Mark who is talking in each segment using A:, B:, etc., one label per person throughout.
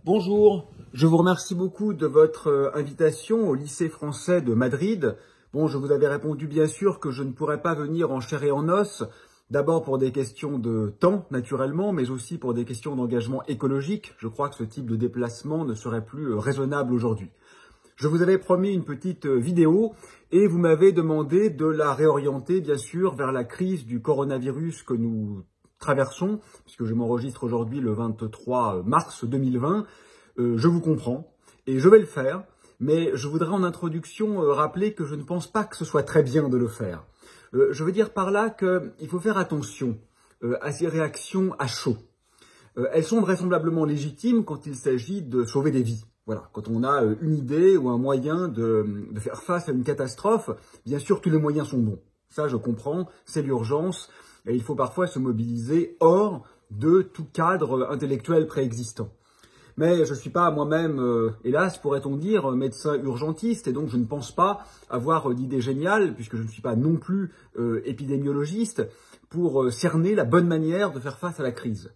A: Bonjour, je vous remercie beaucoup de votre invitation au lycée français de Madrid. Bon, je vous avais répondu bien sûr que je ne pourrais pas venir en chair et en os, d'abord pour des questions de temps naturellement, mais aussi pour des questions d'engagement écologique. Je crois que ce type de déplacement ne serait plus raisonnable aujourd'hui. Je vous avais promis une petite vidéo et vous m'avez demandé de la réorienter bien sûr vers la crise du coronavirus que nous traversons, puisque je m'enregistre aujourd'hui le 23 mars 2020. Je vous comprends et je vais le faire, mais je voudrais en introduction rappeler que je ne pense pas que ce soit très bien de le faire. Je veux dire par là qu'il faut faire attention à ces réactions à chaud. Elles sont vraisemblablement légitimes quand il s'agit de sauver des vies. Voilà, quand on a une idée ou un moyen de faire face à une catastrophe, bien sûr tous les moyens sont bons. Ça je comprends, c'est l'urgence et il faut parfois se mobiliser hors de tout cadre intellectuel préexistant. Mais je ne suis pas moi-même, hélas, pourrait-on dire, médecin urgentiste, et donc je ne pense pas avoir d'idée géniale, puisque je ne suis pas non plus épidémiologiste, pour cerner la bonne manière de faire face à la crise.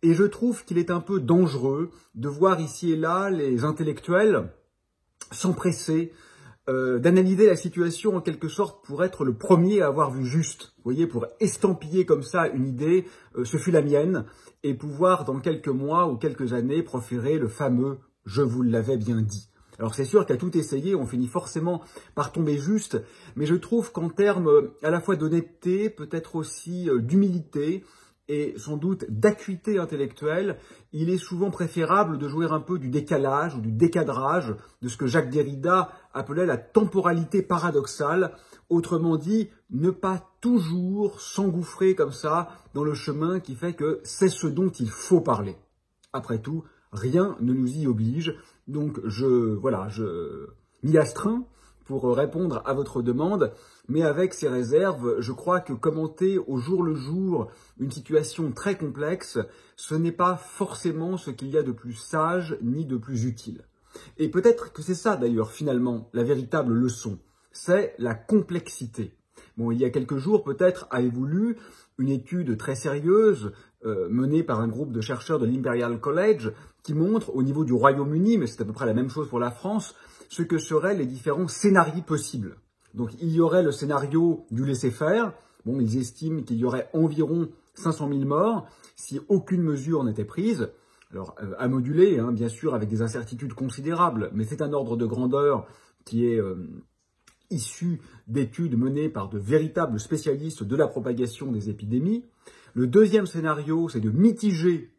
A: Et je trouve qu'il est un peu dangereux de voir ici et là les intellectuels s'empresser d'analyser la situation en quelque sorte pour être le premier à avoir vu juste. Vous voyez, pour estampiller comme ça une idée, ce fut la mienne, et pouvoir dans quelques mois ou quelques années proférer le fameux « je vous l'avais bien dit ». Alors c'est sûr qu'à tout essayer, on finit forcément par tomber juste, mais je trouve qu'en termes à la fois d'honnêteté, peut-être aussi d'humilité, et sans doute d'acuité intellectuelle, il est souvent préférable de jouer un peu du décalage ou du décadrage de ce que Jacques Derrida appelait la temporalité paradoxale, autrement dit, ne pas toujours s'engouffrer comme ça dans le chemin qui fait que c'est ce dont il faut parler. Après tout, rien ne nous y oblige, donc je m'y astreins pour répondre à votre demande, mais avec ces réserves, je crois que commenter au jour le jour une situation très complexe, ce n'est pas forcément ce qu'il y a de plus sage ni de plus utile. Et peut-être que c'est ça d'ailleurs finalement la véritable leçon, c'est la complexité. Bon, il y a quelques jours peut-être avez-vous lu une étude très sérieuse menée par un groupe de chercheurs de l'Imperial College qui montre au niveau du Royaume-Uni, mais c'est à peu près la même chose pour la France, ce que seraient les différents scénarios possibles. Donc il y aurait le scénario du laisser-faire. Bon, ils estiment qu'il y aurait environ 500 000 morts si aucune mesure n'était prise. Alors à moduler, hein, bien sûr, avec des incertitudes considérables, mais c'est un ordre de grandeur qui est issu d'études menées par de véritables spécialistes de la propagation des épidémies. Le deuxième scénario, c'est de mitiger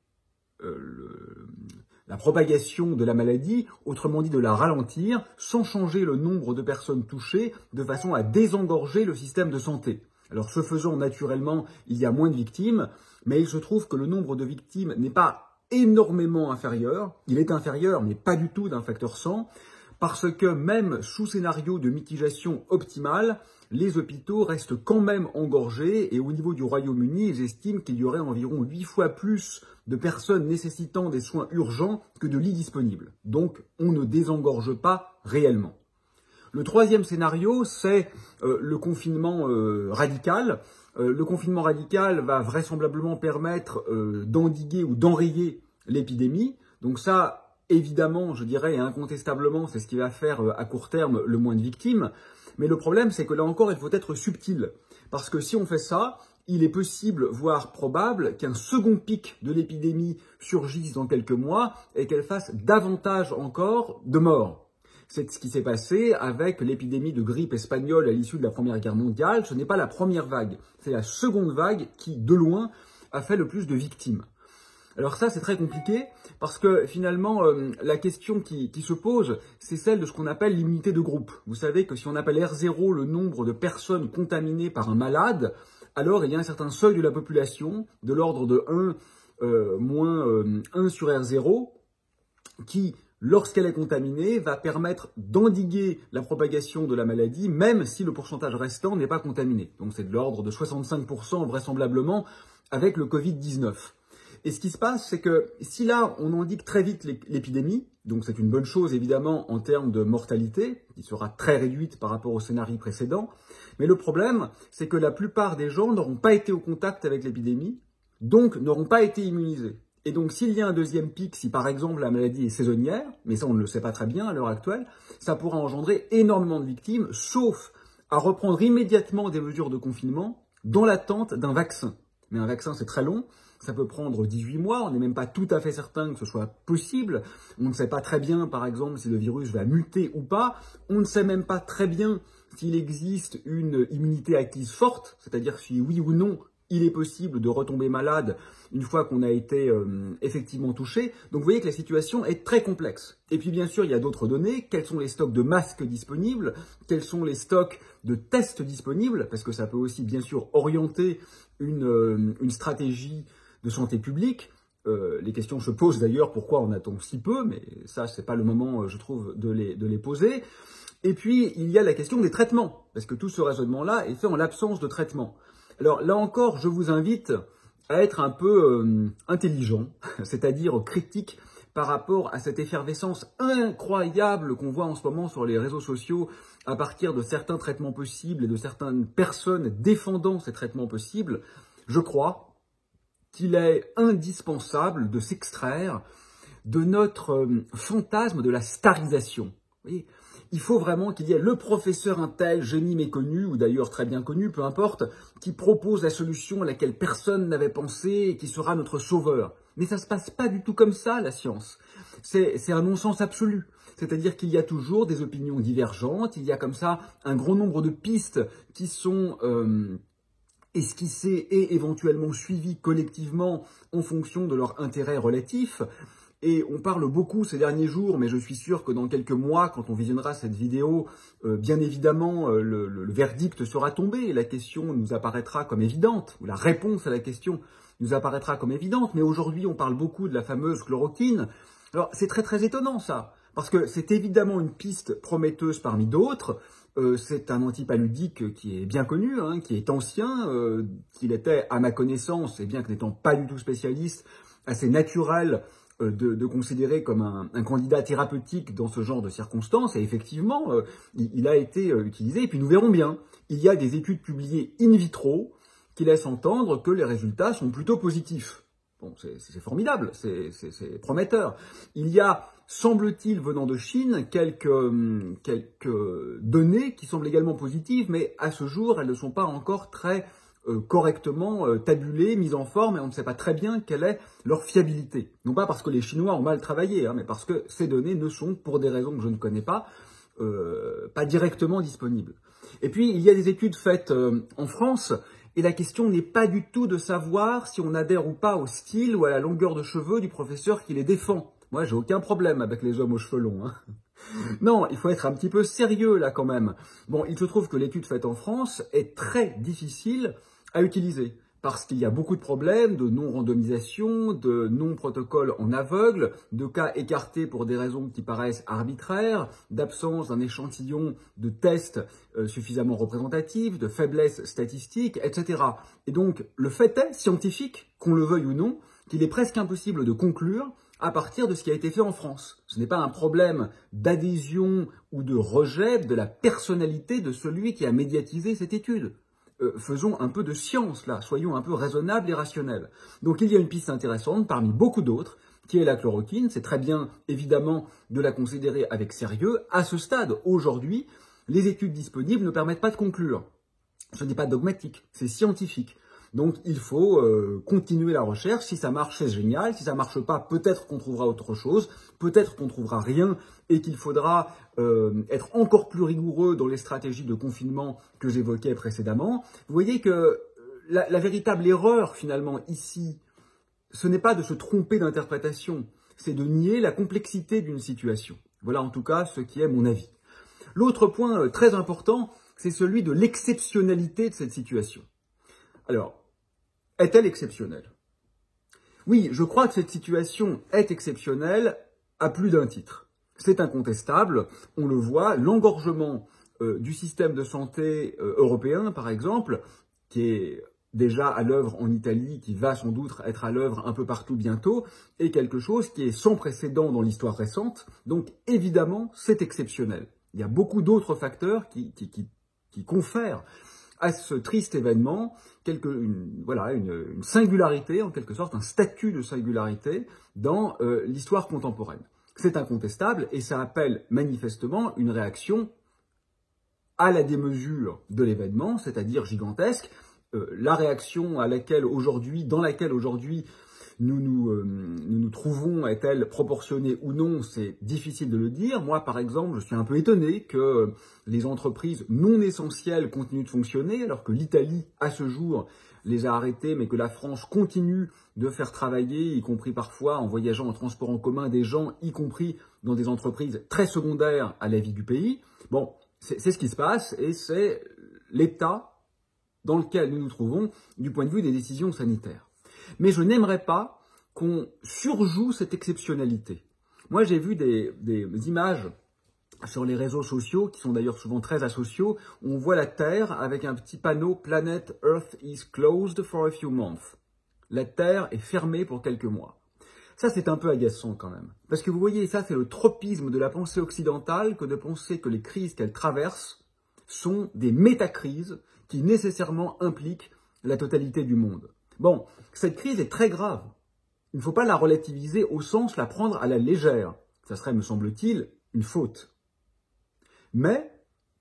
A: la propagation de la maladie, autrement dit de la ralentir, sans changer le nombre de personnes touchées, de façon à désengorger le système de santé. Alors ce faisant, naturellement, il y a moins de victimes, mais il se trouve que le nombre de victimes n'est pas énormément inférieur. Il est inférieur, mais pas du tout d'un facteur 100, parce que même sous scénario de mitigation optimale, les hôpitaux restent quand même engorgés et au niveau du Royaume-Uni, ils estiment qu'il y aurait environ 8 fois plus de personnes nécessitant des soins urgents que de lits disponibles. Donc, on ne désengorge pas réellement. Le troisième scénario, c'est le confinement radical. Le confinement radical va vraisemblablement permettre d'endiguer ou d'enrayer l'épidémie. Donc ça, évidemment, je dirais, et incontestablement, c'est ce qui va faire à court terme le moins de victimes. Mais le problème, c'est que là encore, il faut être subtil. Parce que si on fait ça, il est possible, voire probable, qu'un second pic de l'épidémie surgisse dans quelques mois et qu'elle fasse davantage encore de morts. C'est ce qui s'est passé avec l'épidémie de grippe espagnole à l'issue de la Première Guerre mondiale. Ce n'est pas la première vague, c'est la seconde vague qui, de loin, a fait le plus de victimes. Alors ça, c'est très compliqué parce que finalement, la question qui se pose, c'est celle de ce qu'on appelle l'immunité de groupe. Vous savez que si on appelle R0 le nombre de personnes contaminées par un malade, alors il y a un certain seuil de la population, de l'ordre de 1 moins 1 sur R0, qui, lorsqu'elle est contaminée, va permettre d'endiguer la propagation de la maladie, même si le pourcentage restant n'est pas contaminé. Donc c'est de l'ordre de 65% vraisemblablement avec le Covid-19. Et ce qui se passe, c'est que si là, on endigue très vite l'épidémie, donc c'est une bonne chose évidemment en termes de mortalité, qui sera très réduite par rapport au scénario précédent, mais le problème, c'est que la plupart des gens n'auront pas été au contact avec l'épidémie, donc n'auront pas été immunisés. Et donc, s'il y a un deuxième pic, si par exemple la maladie est saisonnière, mais ça on ne le sait pas très bien à l'heure actuelle, ça pourra engendrer énormément de victimes, sauf à reprendre immédiatement des mesures de confinement dans l'attente d'un vaccin. Mais un vaccin, c'est très long, ça peut prendre 18 mois, on n'est même pas tout à fait certain que ce soit possible. On ne sait pas très bien, par exemple, si le virus va muter ou pas. On ne sait même pas très bien s'il existe une immunité acquise forte, c'est-à-dire si oui ou non, il est possible de retomber malade une fois qu'on a été effectivement touché. Donc vous voyez que la situation est très complexe. Et puis bien sûr, il y a d'autres données. Quels sont les stocks de masques disponibles? Quels sont les stocks de tests disponibles? Parce que ça peut aussi bien sûr orienter une stratégie de santé publique. Les questions se posent d'ailleurs pourquoi on attend si peu, mais ça c'est pas le moment, je trouve, de les poser. Et puis il y a la question des traitements, parce que tout ce raisonnement-là est fait en l'absence de traitement. Alors là encore, je vous invite à être un peu intelligent, c'est-à-dire critique par rapport à cette effervescence incroyable qu'on voit en ce moment sur les réseaux sociaux à partir de certains traitements possibles et de certaines personnes défendant ces traitements possibles. Je crois qu'il est indispensable de s'extraire de notre fantasme de la starisation. Vous voyez, il faut vraiment qu'il y ait le professeur un tel, génie méconnu, ou d'ailleurs très bien connu, peu importe, qui propose la solution à laquelle personne n'avait pensé et qui sera notre sauveur. Mais ça ne se passe pas du tout comme ça, la science. C'est un non-sens absolu. C'est-à-dire qu'il y a toujours des opinions divergentes, il y a comme ça un grand nombre de pistes qui sont esquissées et éventuellement suivies collectivement en fonction de leur intérêt relatif. Et on parle beaucoup ces derniers jours, mais je suis sûr que dans quelques mois, quand on visionnera cette vidéo, bien évidemment, le verdict sera tombé et la question nous apparaîtra comme évidente, ou la réponse à la question nous apparaîtra comme évidente. Mais aujourd'hui, on parle beaucoup de la fameuse chloroquine. Alors, c'est très très étonnant ça, parce que c'est évidemment une piste prometteuse parmi d'autres. C'est un antipaludique qui est bien connu, hein, qui est ancien, qu'il était, à ma connaissance, et bien que n'étant pas du tout spécialiste, assez naturel de considérer comme un candidat thérapeutique dans ce genre de circonstances. Et effectivement, il a été utilisé. Et puis nous verrons bien, il y a des études publiées in vitro qui laissent entendre que les résultats sont plutôt positifs. Bon, c'est formidable, c'est prometteur. Il y a, semble-t-il, venant de Chine, quelques données qui semblent également positives, mais à ce jour, elles ne sont pas encore très correctement tabulées, mises en forme, et on ne sait pas très bien quelle est leur fiabilité. Non pas parce que les Chinois ont mal travaillé, hein, mais parce que ces données ne sont, pour des raisons que je ne connais pas directement disponibles. Et puis, il y a des études faites en France, et la question n'est pas du tout de savoir si on adhère ou pas au style ou à la longueur de cheveux du professeur qui les défend. Moi, j'ai aucun problème avec les hommes aux cheveux longs, hein. Non, il faut être un petit peu sérieux là quand même. Bon, il se trouve que l'étude faite en France est très difficile à utiliser parce qu'il y a beaucoup de problèmes de non-randomisation, de non-protocole en aveugle, de cas écartés pour des raisons qui paraissent arbitraires, d'absence d'un échantillon de tests suffisamment représentatifs, de faiblesse statistique, etc. Et donc, le fait est, scientifique, qu'on le veuille ou non, qu'il est presque impossible de conclure à partir de ce qui a été fait en France. Ce n'est pas un problème d'adhésion ou de rejet de la personnalité de celui qui a médiatisé cette étude. Faisons un peu de science là, soyons un peu raisonnables et rationnels. Donc il y a une piste intéressante parmi beaucoup d'autres, qui est la chloroquine. C'est très bien évidemment de la considérer avec sérieux. À ce stade, aujourd'hui, les études disponibles ne permettent pas de conclure. Ce n'est pas dogmatique, c'est scientifique. Donc il faut continuer la recherche. Si ça marche, c'est génial. Si ça marche pas, peut-être qu'on trouvera autre chose. Peut-être qu'on trouvera rien et qu'il faudra être encore plus rigoureux dans les stratégies de confinement que j'évoquais précédemment. Vous voyez que la véritable erreur finalement ici, ce n'est pas de se tromper d'interprétation, c'est de nier la complexité d'une situation. Voilà en tout cas ce qui est mon avis. L'autre point très important, c'est celui de l'exceptionnalité de cette situation. Alors, est-elle exceptionnelle? Oui, je crois que cette situation est exceptionnelle à plus d'un titre. C'est incontestable, on le voit, l'engorgement du système de santé européen, par exemple, qui est déjà à l'œuvre en Italie, qui va sans doute être à l'œuvre un peu partout bientôt, est quelque chose qui est sans précédent dans l'histoire récente. Donc évidemment, c'est exceptionnel. Il y a beaucoup d'autres facteurs qui confèrent à ce triste événement une singularité, en quelque sorte, un statut de singularité dans l'histoire contemporaine. C'est incontestable et ça appelle manifestement une réaction à la démesure de l'événement, c'est-à-dire gigantesque. La réaction dans laquelle aujourd'hui nous nous trouvons est-elle proportionnée ou non, c'est difficile de le dire. Moi, par exemple, je suis un peu étonné que les entreprises non essentielles continuent de fonctionner, alors que l'Italie, à ce jour, les a arrêtées, mais que la France continue de faire travailler, y compris parfois en voyageant en transport en commun, des gens, y compris dans des entreprises très secondaires à la vie du pays. Bon, c'est ce qui se passe et c'est l'état dans lequel nous nous trouvons du point de vue des décisions sanitaires. Mais je n'aimerais pas qu'on surjoue cette exceptionnalité. Moi, j'ai vu des images sur les réseaux sociaux, qui sont d'ailleurs souvent très asociaux, où on voit la Terre avec un petit panneau « Planet Earth is closed for a few months ». La Terre est fermée pour quelques mois. Ça, c'est un peu agaçant quand même. Parce que vous voyez, ça, c'est le tropisme de la pensée occidentale que de penser que les crises qu'elle traverse sont des métacrises qui nécessairement impliquent la totalité du monde. Bon, cette crise est très grave. Il ne faut pas la relativiser au sens la prendre à la légère. Ça serait, me semble-t-il, une faute. Mais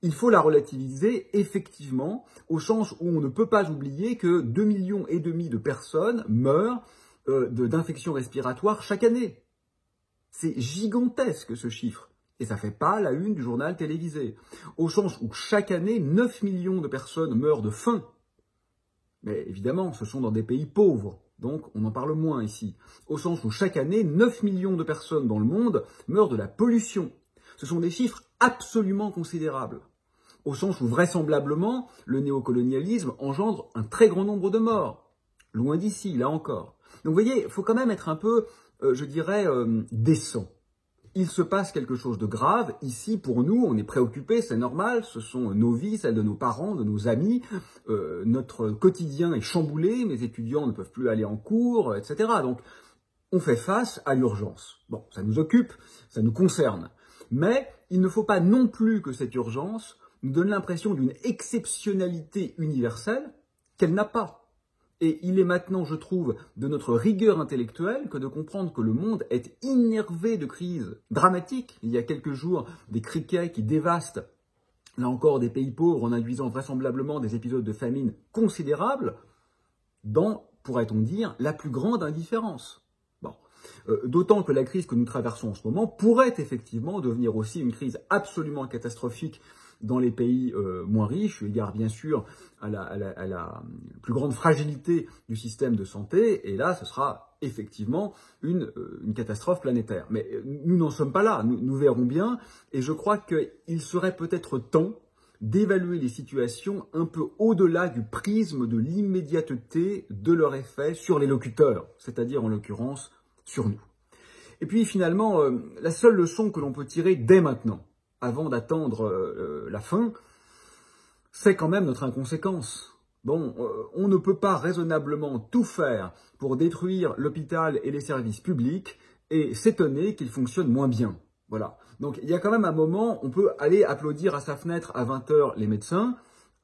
A: il faut la relativiser effectivement au sens où on ne peut pas oublier que 2,5 millions de personnes meurent d'infections respiratoires chaque année. C'est gigantesque ce chiffre. Et ça ne fait pas la une du journal télévisé. Au sens où chaque année, 9 millions de personnes meurent de faim. Mais évidemment, ce sont dans des pays pauvres, donc on en parle moins ici. Au sens où chaque année, 9 millions de personnes dans le monde meurent de la pollution. Ce sont des chiffres absolument considérables. Au sens où vraisemblablement, le néocolonialisme engendre un très grand nombre de morts. Loin d'ici, là encore. Donc vous voyez, il faut quand même être un peu, décent. Il se passe quelque chose de grave. Ici, pour nous, on est préoccupés, c'est normal. Ce sont nos vies, celles de nos parents, de nos amis. Notre quotidien est chamboulé. Mes étudiants ne peuvent plus aller en cours, etc. Donc, on fait face à l'urgence. Bon, ça nous occupe, ça nous concerne. Mais il ne faut pas non plus que cette urgence nous donne l'impression d'une exceptionnalité universelle qu'elle n'a pas. Et il est maintenant, je trouve, de notre rigueur intellectuelle que de comprendre que le monde est innervé de crises dramatiques. Il y a quelques jours, des criquets qui dévastent, là encore, des pays pauvres en induisant vraisemblablement des épisodes de famine considérables dans, pourrait-on dire, la plus grande indifférence. Bon. D'autant que la crise que nous traversons en ce moment pourrait effectivement devenir aussi une crise absolument catastrophique dans les pays moins riches, eu égard bien sûr à la plus grande fragilité du système de santé, et là ce sera effectivement une catastrophe planétaire. Mais nous n'en sommes pas là, nous verrons bien, et je crois qu'il serait peut-être temps d'évaluer les situations un peu au-delà du prisme de l'immédiateté de leur effet sur les locuteurs, c'est-à-dire en l'occurrence sur nous. Et puis finalement, la seule leçon que l'on peut tirer dès maintenant, avant d'attendre la fin, c'est quand même notre inconséquence. Bon, on ne peut pas raisonnablement tout faire pour détruire l'hôpital et les services publics et s'étonner qu'ils fonctionnent moins bien. Voilà. Donc il y a quand même un moment, on peut aller applaudir à sa fenêtre à 20h les médecins,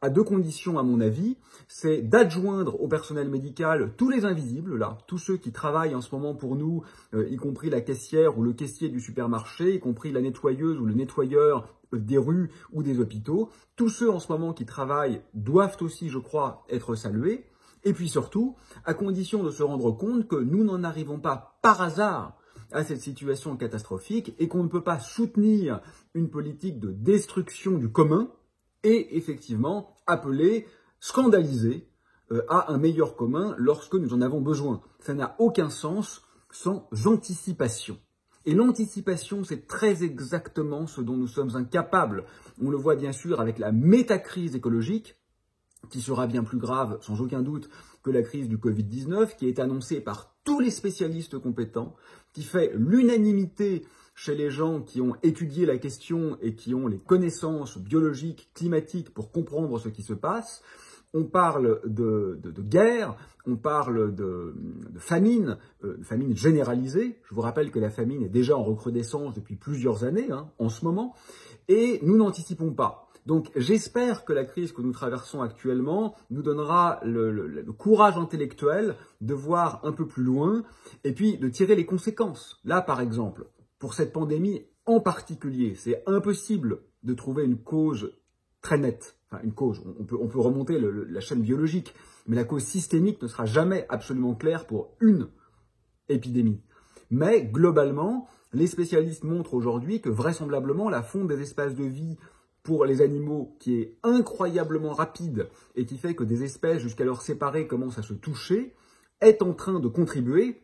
A: à deux conditions à mon avis, c'est d'adjoindre au personnel médical tous les invisibles, là, tous ceux qui travaillent en ce moment pour nous, y compris la caissière ou le caissier du supermarché, y compris la nettoyeuse ou le nettoyeur des rues ou des hôpitaux. Tous ceux en ce moment qui travaillent doivent aussi, je crois, être salués. Et puis surtout, à condition de se rendre compte que nous n'en arrivons pas par hasard à cette situation catastrophique et qu'on ne peut pas soutenir une politique de destruction du commun, et effectivement appeler, scandaliser à un meilleur commun lorsque nous en avons besoin. Ça n'a aucun sens sans anticipation. Et l'anticipation, c'est très exactement ce dont nous sommes incapables. On le voit bien sûr avec la métacrise écologique, qui sera bien plus grave, sans aucun doute, que la crise du Covid-19, qui est annoncée par tous les spécialistes compétents, qui fait l'unanimité chez les gens qui ont étudié la question et qui ont les connaissances biologiques, climatiques pour comprendre ce qui se passe. On parle de guerre, on parle de famine, famine généralisée. Je vous rappelle que la famine est déjà en recrudescence depuis plusieurs années, en ce moment, et nous n'anticipons pas. Donc j'espère que la crise que nous traversons actuellement nous donnera le courage intellectuel de voir un peu plus loin et puis de tirer les conséquences. Là, par exemple, pour cette pandémie en particulier, c'est impossible de trouver une cause très nette. Enfin, une cause, on peut remonter la chaîne biologique, mais la cause systémique ne sera jamais absolument claire pour une épidémie. Mais globalement, les spécialistes montrent aujourd'hui que vraisemblablement la fonte des espaces de vie pour les animaux qui est incroyablement rapide et qui fait que des espèces jusqu'alors séparées commencent à se toucher, est en train de contribuer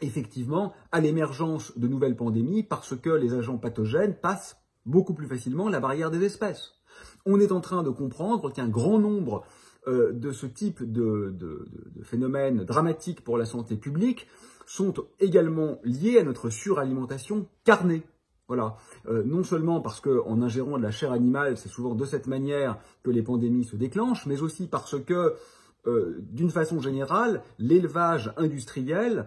A: effectivement à l'émergence de nouvelles pandémies parce que les agents pathogènes passent beaucoup plus facilement la barrière des espèces. On est en train de comprendre qu'un grand nombre de ce type de phénomènes dramatiques pour la santé publique sont également liés à notre suralimentation carnée. Voilà. Non seulement parce qu'en ingérant de la chair animale, c'est souvent de cette manière que les pandémies se déclenchent, mais aussi parce que, d'une façon générale, l'élevage industriel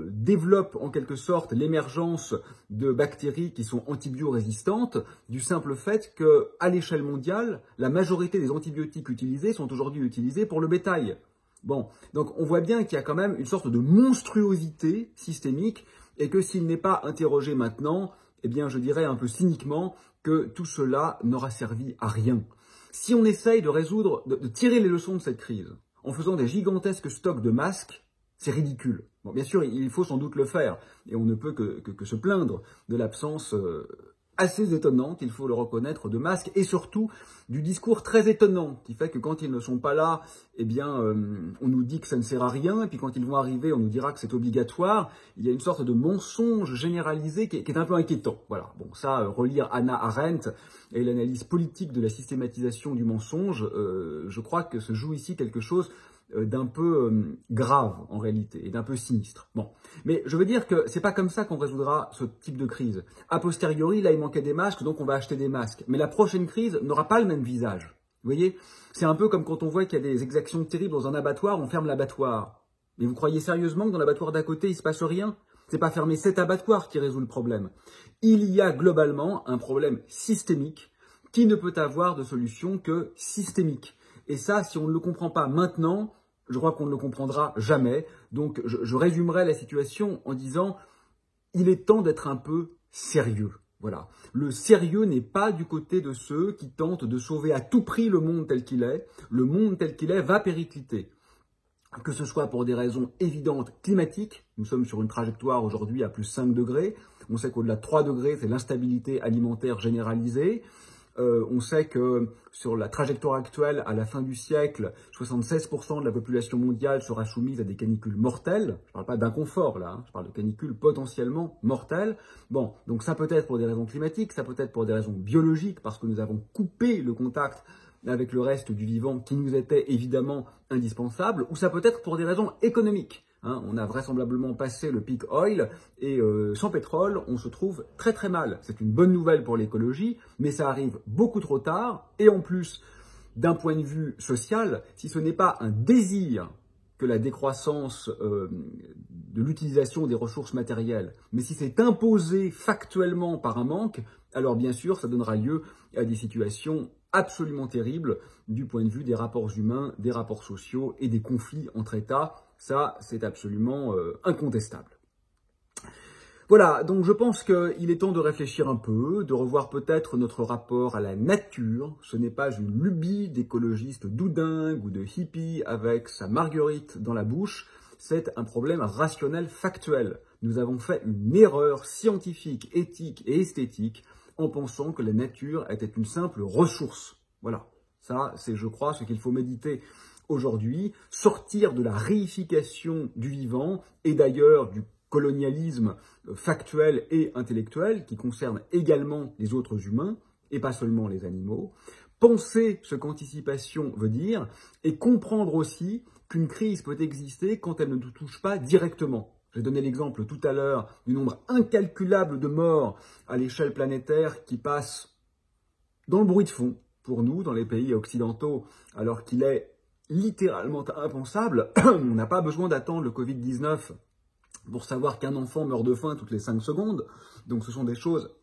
A: développe en quelque sorte l'émergence de bactéries qui sont antibiorésistantes du simple fait qu'à l'échelle mondiale, la majorité des antibiotiques utilisés sont aujourd'hui utilisés pour le bétail. Bon, donc on voit bien qu'il y a quand même une sorte de monstruosité systémique et que s'il n'est pas interrogé maintenant, eh bien je dirais un peu cyniquement que tout cela n'aura servi à rien. Si on essaye de résoudre, de tirer les leçons de cette crise en faisant des gigantesques stocks de masques, c'est ridicule. Bon, bien sûr, il faut sans doute le faire, et on ne peut que se plaindre de l'absence assez étonnante, il faut le reconnaître, de masques, et surtout du discours très étonnant, qui fait que quand ils ne sont pas là, eh bien, on nous dit que ça ne sert à rien, et puis quand ils vont arriver, on nous dira que c'est obligatoire. Il y a une sorte de mensonge généralisé qui est un peu inquiétant. Voilà. Bon, ça, relire Hannah Arendt et l'analyse politique de la systématisation du mensonge, je crois que se joue ici quelque chose d'un peu grave en réalité et d'un peu sinistre. Bon, mais je veux dire que c'est pas comme ça qu'on résoudra ce type de crise. A posteriori, là il manquait des masques, donc on va acheter des masques. Mais la prochaine crise n'aura pas le même visage. Vous voyez, c'est un peu comme quand on voit qu'il y a des exactions terribles dans un abattoir, on ferme l'abattoir. Mais vous croyez sérieusement que dans l'abattoir d'à côté il se passe rien? C'est pas fermer cet abattoir qui résout le problème. Il y a globalement un problème systémique qui ne peut avoir de solution que systémique. Et ça, si on ne le comprend pas maintenant, je crois qu'on ne le comprendra jamais. Donc, je résumerai la situation en disant « il est temps d'être un peu sérieux ». Voilà. Le sérieux n'est pas du côté de ceux qui tentent de sauver à tout prix le monde tel qu'il est. Le monde tel qu'il est va péricliter. Que ce soit pour des raisons évidentes climatiques, nous sommes sur une trajectoire aujourd'hui à plus 5 degrés. On sait qu'au-delà de 3 degrés, c'est l'instabilité alimentaire généralisée. On sait que sur la trajectoire actuelle, à la fin du siècle, 76% de la population mondiale sera soumise à des canicules mortelles. Je ne parle pas d'inconfort là, je parle de canicules potentiellement mortelles. Bon, donc ça peut être pour des raisons climatiques, ça peut être pour des raisons biologiques, parce que nous avons coupé le contact avec le reste du vivant qui nous était évidemment indispensable, ou ça peut être pour des raisons économiques. On a vraisemblablement passé le peak oil et sans pétrole, on se trouve très très mal. C'est une bonne nouvelle pour l'écologie, mais ça arrive beaucoup trop tard. Et en plus, d'un point de vue social, si ce n'est pas un désir que la décroissance de l'utilisation des ressources matérielles, mais si c'est imposé factuellement par un manque, alors bien sûr, ça donnera lieu à des situations absolument terribles du point de vue des rapports humains, des rapports sociaux et des conflits entre États. Ça, c'est absolument incontestable. Voilà, donc je pense qu'il est temps de réfléchir un peu, de revoir peut-être notre rapport à la nature. Ce n'est pas une lubie d'écologiste doudingue ou de hippie avec sa marguerite dans la bouche, c'est un problème rationnel factuel. Nous avons fait une erreur scientifique, éthique et esthétique en pensant que la nature était une simple ressource. Voilà, ça c'est, je crois, ce qu'il faut méditer aujourd'hui, sortir de la réification du vivant et d'ailleurs du colonialisme factuel et intellectuel qui concerne également les autres humains et pas seulement les animaux, penser ce qu'anticipation veut dire et comprendre aussi qu'une crise peut exister quand elle ne nous touche pas directement. J'ai donné l'exemple tout à l'heure du nombre incalculable de morts à l'échelle planétaire qui passent dans le bruit de fond pour nous, dans les pays occidentaux, alors qu'il est littéralement impensable. On n'a pas besoin d'attendre le Covid-19 pour savoir qu'un enfant meurt de faim toutes les 5 secondes. Donc ce sont des choses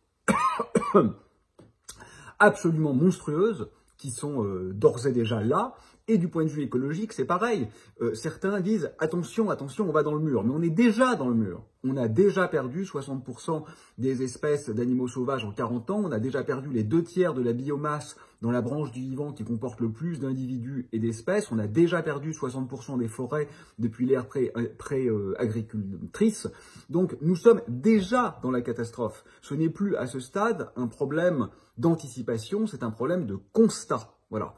A: absolument monstrueuses qui sont d'ores et déjà là. Et du point de vue écologique, c'est pareil. Certains disent « attention, attention, on va dans le mur ». Mais on est déjà dans le mur. On a déjà perdu 60% des espèces d'animaux sauvages en 40 ans. On a déjà perdu les 2/3 de la biomasse dans la branche du vivant qui comporte le plus d'individus et d'espèces. On a déjà perdu 60% des forêts depuis l'ère pré-agricultrice. Donc nous sommes déjà dans la catastrophe. Ce n'est plus à ce stade un problème d'anticipation, c'est un problème de constat. Voilà.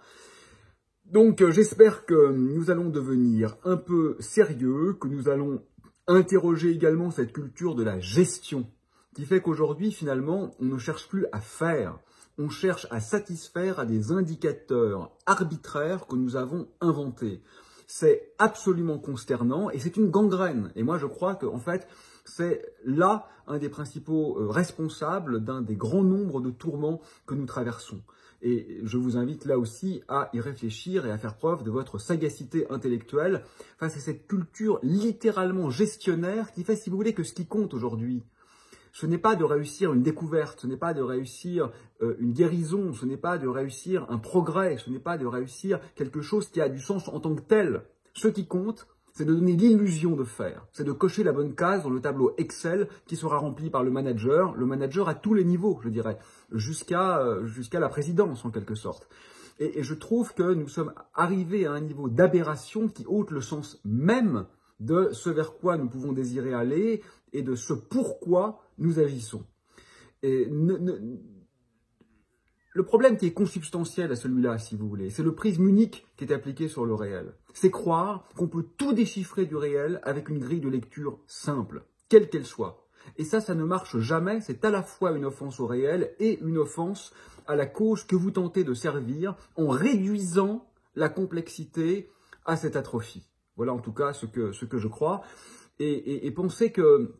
A: Donc j'espère que nous allons devenir un peu sérieux, que nous allons interroger également cette culture de la gestion, qui fait qu'aujourd'hui, finalement, on ne cherche plus à faire, on cherche à satisfaire à des indicateurs arbitraires que nous avons inventés. C'est absolument consternant et c'est une gangrène. Et moi, je crois qu'en fait, c'est là un des principaux responsables d'un des grands nombres de tourments que nous traversons. Et je vous invite là aussi à y réfléchir et à faire preuve de votre sagacité intellectuelle face à cette culture littéralement gestionnaire qui fait, si vous voulez, que ce qui compte aujourd'hui, ce n'est pas de réussir une découverte, ce n'est pas de réussir une guérison, ce n'est pas de réussir un progrès, ce n'est pas de réussir quelque chose qui a du sens en tant que tel. Ce qui compte, c'est de donner l'illusion de faire, c'est de cocher la bonne case dans le tableau Excel qui sera rempli par le manager à tous les niveaux, je dirais, jusqu'à la présidence en quelque sorte. Et je trouve que nous sommes arrivés à un niveau d'aberration qui ôte le sens même de ce vers quoi nous pouvons désirer aller et de ce pourquoi nous agissons. Et le problème qui est consubstantiel à celui-là, si vous voulez, c'est le prisme unique qui est appliqué sur le réel. C'est croire qu'on peut tout déchiffrer du réel avec une grille de lecture simple, quelle qu'elle soit. Et ça ne marche jamais, c'est à la fois une offense au réel et une offense à la cause que vous tentez de servir en réduisant la complexité à cette atrophie. Voilà en tout cas ce que je crois. Et pensez que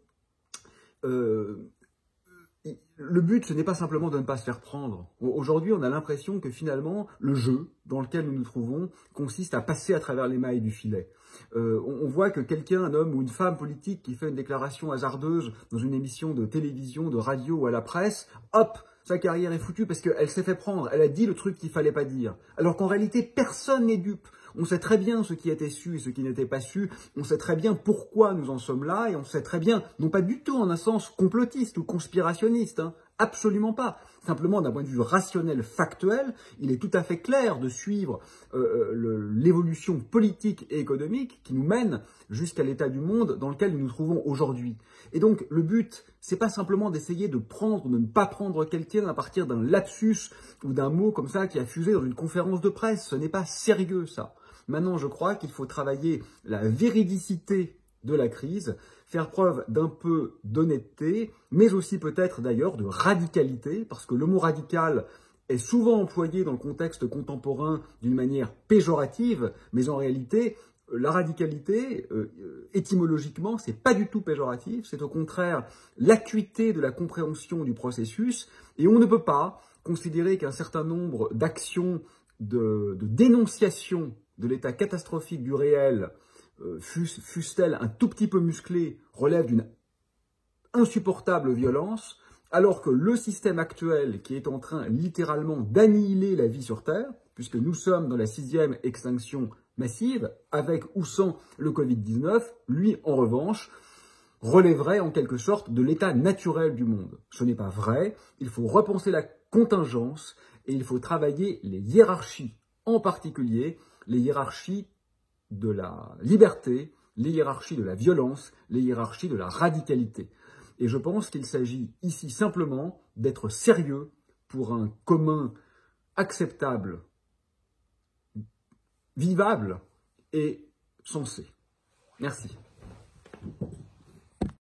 A: le but, ce n'est pas simplement de ne pas se faire prendre. Aujourd'hui, on a l'impression que finalement, le jeu dans lequel nous nous trouvons consiste à passer à travers les mailles du filet. On voit que quelqu'un, un homme ou une femme politique qui fait une déclaration hasardeuse dans une émission de télévision, de radio ou à la presse, hop, sa carrière est foutue parce qu'elle s'est fait prendre. Elle a dit le truc qu'il fallait pas dire. Alors qu'en réalité, personne n'est dupe. On sait très bien ce qui était su et ce qui n'était pas su. On sait très bien pourquoi nous en sommes là et on sait très bien, non pas du tout en un sens complotiste ou conspirationniste, hein, absolument pas. Simplement, d'un point de vue rationnel, factuel, il est tout à fait clair de suivre l'évolution politique et économique qui nous mène jusqu'à l'état du monde dans lequel nous nous trouvons aujourd'hui. Et donc, le but, c'est pas simplement d'essayer de prendre ou de ne pas prendre quelqu'un à partir d'un lapsus ou d'un mot comme ça qui a fusé dans une conférence de presse. Ce n'est pas sérieux, ça. Maintenant, je crois qu'il faut travailler la véridicité de la crise, faire preuve d'un peu d'honnêteté, mais aussi peut-être d'ailleurs de radicalité, parce que le mot radical est souvent employé dans le contexte contemporain d'une manière péjorative, mais en réalité, la radicalité, étymologiquement, c'est pas du tout péjoratif, c'est au contraire l'acuité de la compréhension du processus, et on ne peut pas considérer qu'un certain nombre d'actions de dénonciation de l'état catastrophique du réel, fût-elle un tout petit peu musclée, relève d'une insupportable violence, alors que le système actuel qui est en train littéralement d'annihiler la vie sur Terre, puisque nous sommes dans la 6e extinction massive, avec ou sans le Covid-19, lui, en revanche, relèverait en quelque sorte de l'état naturel du monde. Ce n'est pas vrai, il faut repenser la contingence et il faut travailler les hiérarchies, en particulier les hiérarchies de la liberté, les hiérarchies de la violence, les hiérarchies de la radicalité. Et je pense qu'il s'agit ici simplement d'être sérieux pour un commun acceptable, vivable et sensé. Merci.